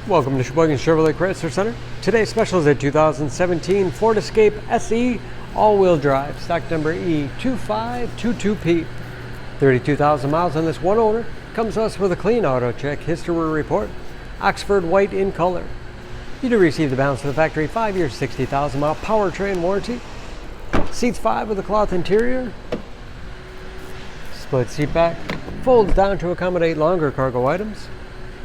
Welcome to Sheboygan Chevrolet Chrysler Center. Today's special is a 2017 Ford Escape SE all-wheel drive, stock number E2522P. 32,000 miles on this one owner. Comes to us with a clean auto check history report. Oxford white in color. You do receive the balance of the factory 5-year, 60,000 mile powertrain warranty. Seats 5 with a cloth interior. Split seat back. Folds down to accommodate longer cargo items.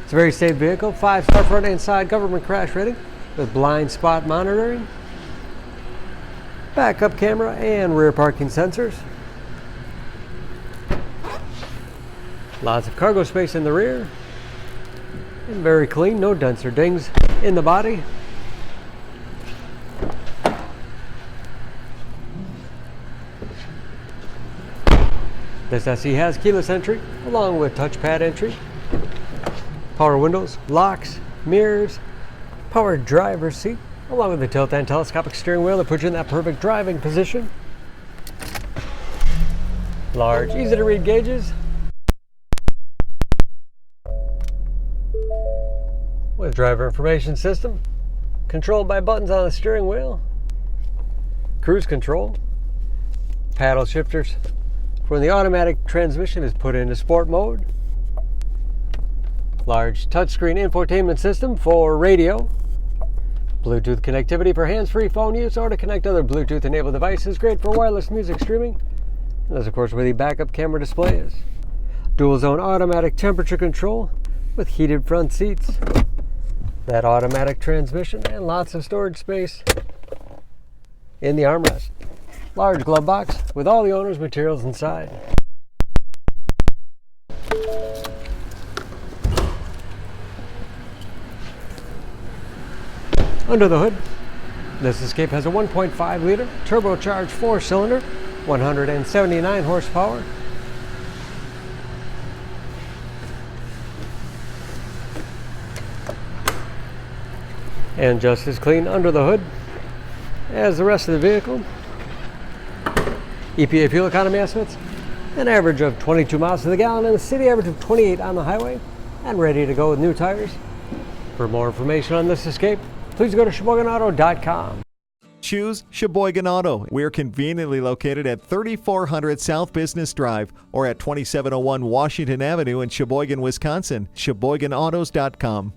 It's a very safe vehicle, 5-star front and side government crash rating with blind spot monitoring, backup camera and rear parking sensors. Lots of cargo space in the rear and very clean, no dents or dings in the body. This SE has keyless entry along with touchpad entry. Power windows, locks, mirrors, power driver's seat, along with the tilt and telescopic steering wheel that puts you in that perfect driving position. Large, easy to read gauges. With driver information system, controlled by buttons on the steering wheel. Cruise control, paddle shifters for when the automatic transmission is put into sport mode. Large touchscreen infotainment system for radio. Bluetooth connectivity for hands-free phone use or to connect other Bluetooth-enabled devices. Great for wireless music streaming. And that's, of course, where the backup camera display is. Dual-zone automatic temperature control with heated front seats. That automatic transmission and lots of storage space in the armrest. Large glove box with all the owner's materials inside. Under the hood, this Escape has a 1.5 liter turbocharged 4-cylinder, 179 horsepower. And just as clean under the hood as the rest of the vehicle. EPA fuel economy estimates, an average of 22 miles to the gallon and a city average of 28 on the highway, and ready to go with new tires. For more information on this Escape, please go to SheboyganAuto.com. Choose Sheboygan Auto. We're conveniently located at 3400 South Business Drive or at 2701 Washington Avenue in Sheboygan, Wisconsin. SheboyganAutos.com.